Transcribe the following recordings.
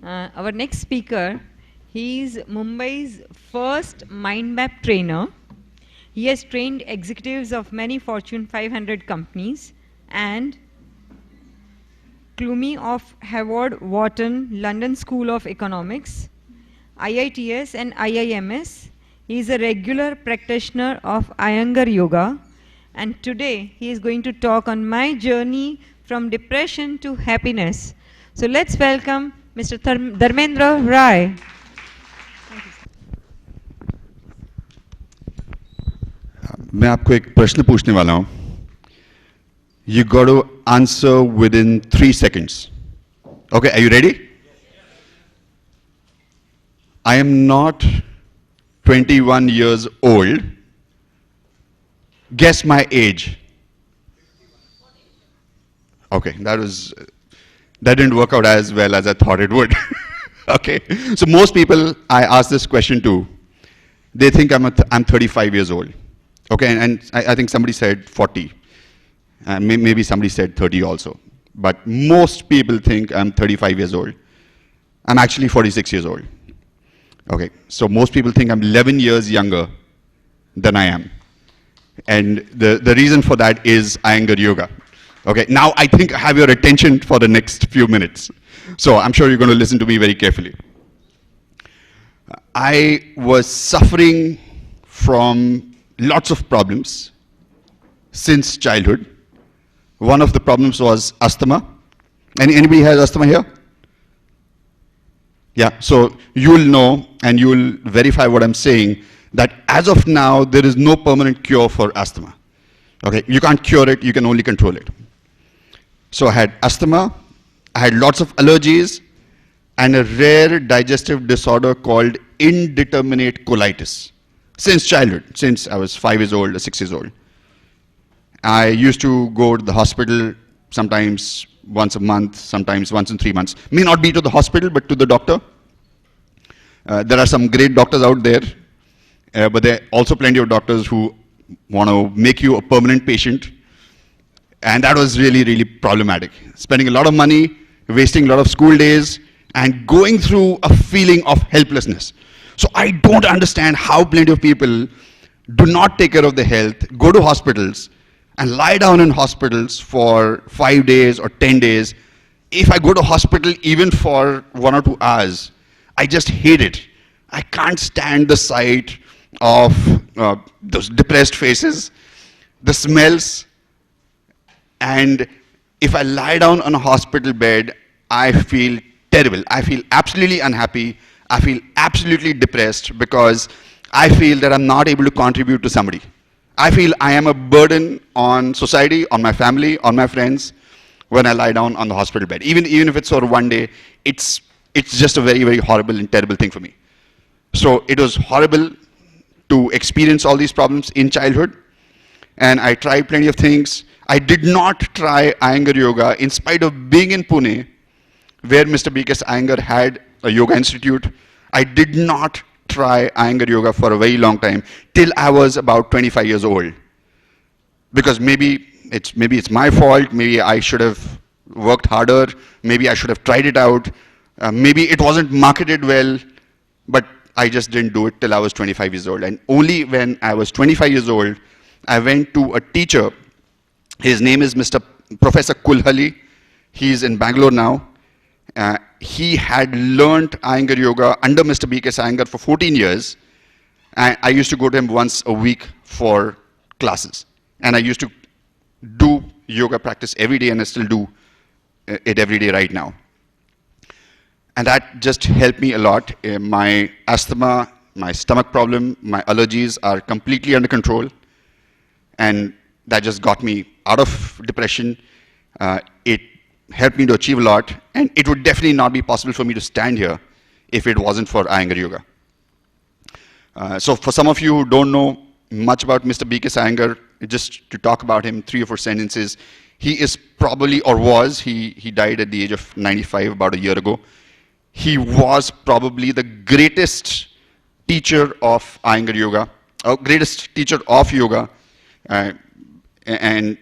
Our next speaker, he is Mumbai's first mind map trainer. He has trained executives of many Fortune 500 companies and Clumy of Harvard, Wharton, London School of Economics, IITS and IIMS. He is a regular practitioner of Iyengar Yoga, and today he is going to talk on my journey from depression to happiness. So let's welcome Mr. Dharmendra Rai. मैं आपको एक प्रश्न पूछने वाला हूं. You got to answer within 3 seconds. Okay, are you ready? I am not 21 years old. Guess my age. Okay, that didn't work out as well as I thought it would. Okay, so most people I ask this question to, they think I'm 35 years old. Okay, and I think somebody said 40. Maybe somebody said 30 also. But most people think I'm 35 years old. I'm actually 46 years old. Okay, so most people think I'm 11 years younger than I am. And the reason for that is Iyengar Yoga. Okay, now I think I have your attention for the next few minutes. So I'm sure you're going to listen to me very carefully. I was suffering from lots of problems since childhood. One of the problems was asthma. Anybody has asthma here? Yeah, so you'll know and you'll verify what I'm saying, that as of now, there is no permanent cure for asthma. Okay, you can't cure it, you can only control it. So I had asthma, I had lots of allergies, and a rare digestive disorder called indeterminate colitis. Since childhood, since I was 5 years old or 6 years old. I used to go to the hospital sometimes once a month, sometimes once in 3 months. May not be to the hospital, but to the doctor. There are some great doctors out there, but there are also plenty of doctors who want to make you a permanent patient. And that was really, really problematic. Spending a lot of money, wasting a lot of school days, and going through a feeling of helplessness. So I don't understand how plenty of people do not take care of their health, go to hospitals, and lie down in hospitals for 5 days or 10 days. If I go to hospital even for 1 or 2 hours, I just hate it. I can't stand the sight of those depressed faces, the smells, and if I lie down on a hospital bed, I feel terrible. I feel absolutely unhappy. I feel absolutely depressed because I feel that I'm not able to contribute to somebody. I feel I am a burden on society, on my family, on my friends when I lie down on the hospital bed. Even if it's for 1 day, it's just a very, very horrible and terrible thing for me. So it was horrible to experience all these problems in childhood. And I tried plenty of things. I did not try Iyengar Yoga in spite of being in Pune, where Mr. B.K. Iyengar had a yoga institute. I did not try Iyengar Yoga for a very long time, till I was about 25 years old. Because maybe it's my fault, maybe I should have worked harder, maybe I should have tried it out, maybe it wasn't marketed well, but I just didn't do it till I was 25 years old. And only when I was 25 years old, I went to a teacher. His name is Professor Kulhali. He's in Bangalore now. He had learned Iyengar Yoga under Mr. B.K. Iyengar for 14 years. And I used to go to him once a week for classes. And I used to do yoga practice every day, and I still do it every day right now. And that just helped me a lot. My asthma, my stomach problem, my allergies are completely under control. And that just got me out of depression. It helped me to achieve a lot, and it would definitely not be possible for me to stand here if it wasn't for Iyengar Yoga. So for some of you who don't know much about Mr. B.K. Iyengar, just to talk about him, 3 or 4 sentences. He is probably, or was, he died at the age of 95 about a year ago. He was probably the greatest teacher of Iyengar Yoga, greatest teacher of yoga, and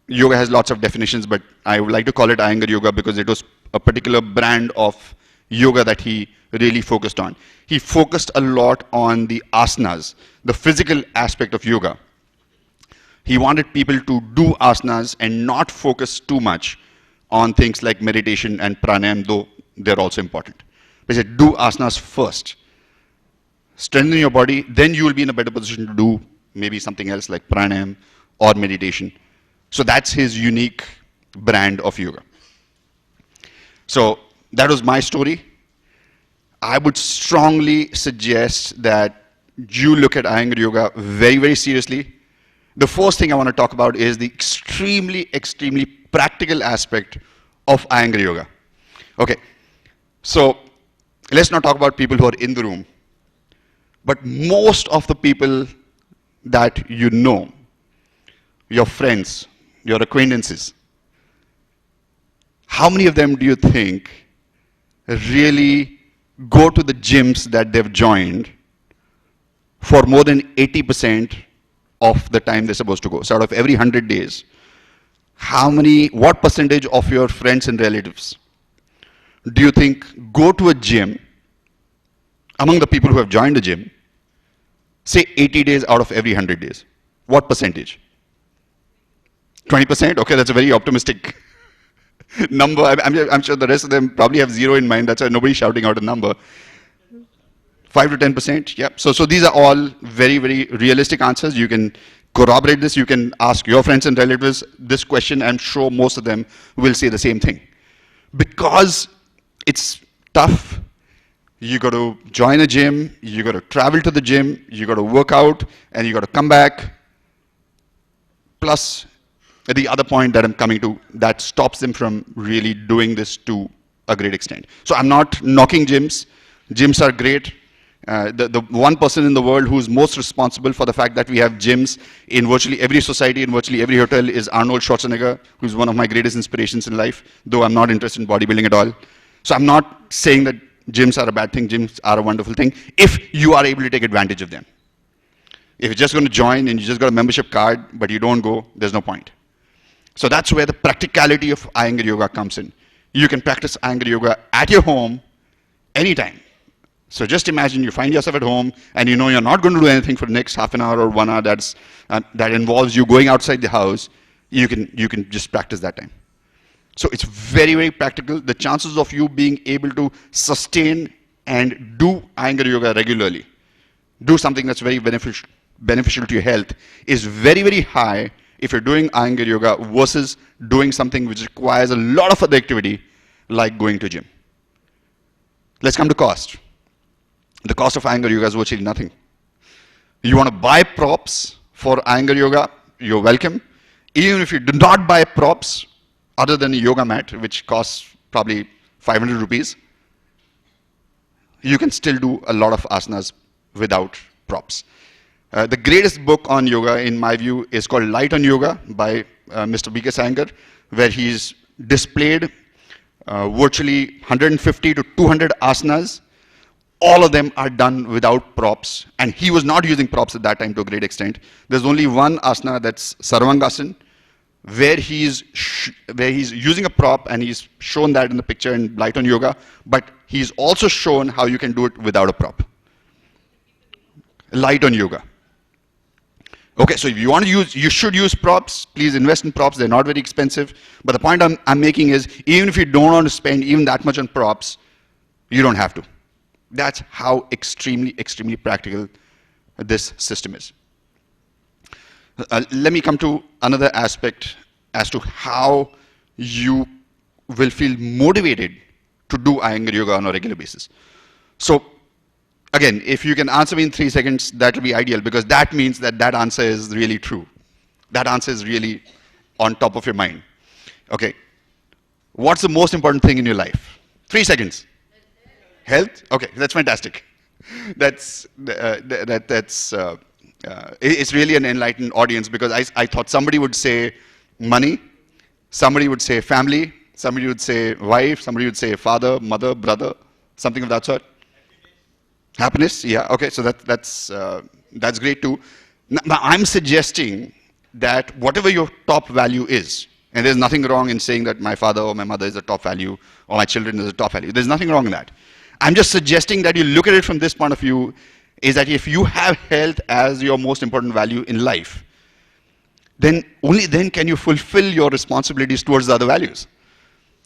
yoga has lots of definitions, but I would like to call it Iyengar Yoga because it was a particular brand of yoga that he really focused on. He focused a lot on the asanas, the physical aspect of yoga. He wanted people to do asanas and not focus too much on things like meditation and pranayam, though they're also important. But he said, do asanas first. Strengthen your body, then you will be in a better position to do maybe something else like pranayam or meditation. So that's his unique brand of yoga. So that was my story. I would strongly suggest that you look at Iyengar yoga very, very seriously. The first thing I want to talk about is the extremely, extremely practical aspect of Iyengar yoga. Okay, so let's not talk about people who are in the room, but most of the people that you know, your friends, your acquaintances, how many of them do you think really go to the gyms that they've joined for more than 80% of the time they're supposed to go? So out of every 100 days, what percentage of your friends and relatives do you think go to a gym among the people who have joined the gym, say 80 days out of every 100 days? What percentage? 20%? Okay, that's a very optimistic number. I'm sure the rest of them probably have zero in mind. That's why nobody's shouting out a number. 5 to 10%, yeah. So these are all very, very realistic answers. You can corroborate this. You can ask your friends and relatives this question. I'm sure most of them will say the same thing. Because it's tough, you got to join a gym, you got to travel to the gym, you got to work out, and you got to come back. Plus, the other point that I'm coming to that stops them from really doing this to a great extent. So I'm not knocking gyms. Gyms are great. The one person in the world who's most responsible for the fact that we have gyms in virtually every society, in virtually every hotel, is Arnold Schwarzenegger, who's one of my greatest inspirations in life, though I'm not interested in bodybuilding at all. So I'm not saying that gyms are a bad thing. Gyms are a wonderful thing if you are able to take advantage of them. If you're just going to join and you just got a membership card, but you don't go, there's no point. So that's where the practicality of Iyengar yoga comes in. You can practice Iyengar yoga at your home anytime. So just imagine you find yourself at home and you know you're not going to do anything for the next half an hour or 1 hour that involves you going outside the house. You can just practice that time. So it's very, very practical. The chances of you being able to sustain and do Iyengar yoga regularly, do something that's very beneficial to your health, is very, very high if you're doing Iyengar yoga versus doing something which requires a lot of other activity like going to gym. Let's come to cost. The cost of Iyengar yoga is virtually nothing. You want to buy props for Iyengar yoga, you're welcome. Even if you do not buy props other than a yoga mat, which costs probably 500 rupees, you can still do a lot of asanas without props. The greatest book on yoga, in my view, is called Light on Yoga by Mr. B.K. Iyengar, where he's displayed virtually 150 to 200 asanas. All of them are done without props, and he was not using props at that time to a great extent. There's only one asana, that's Sarvangasana, where he's using a prop, and he's shown that in the picture in Light on Yoga, but he's also shown how you can do it without a prop. Light on Yoga. Okay, so if you want to use, you should use props. Please invest in props. They're not very expensive. But the point I'm making is, even if you don't want to spend even that much on props, you don't have to. That's how extremely, extremely practical this system is. Let me come to another aspect as to how you will feel motivated to do Iyengar yoga on a regular basis. So, again, if you can answer me in 3 seconds, that will be ideal, because that means that that answer is really true. That answer is really on top of your mind. Okay. What's the most important thing in your life? 3 seconds. Health? Okay, that's fantastic. It's really an enlightened audience, because I thought somebody would say money, somebody would say family, somebody would say wife, somebody would say father, mother, brother, something of that sort. Happiness, yeah, okay, so that's great too. Now I'm suggesting that whatever your top value is, And there's nothing wrong in saying that my father or my mother is a top value or my children is a top value. There's nothing wrong in that. I'm just suggesting that you look at it from this point of view, is that if you have health as your most important value in life, then only then can you fulfill your responsibilities towards the other values.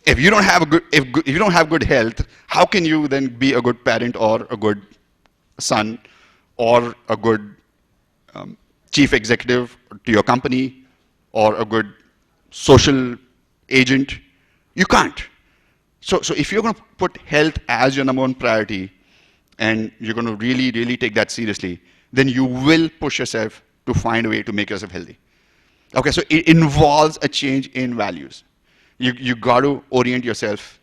If you don't have if you don't have good health, how can you then be a good parent or a good son or a good chief executive to your company or a good social agent? You can't. So if you're going to put health as your number one priority and you're going to really, really take that seriously, then you will push yourself to find a way to make yourself healthy. Okay, so it involves a change in values. You got to orient yourself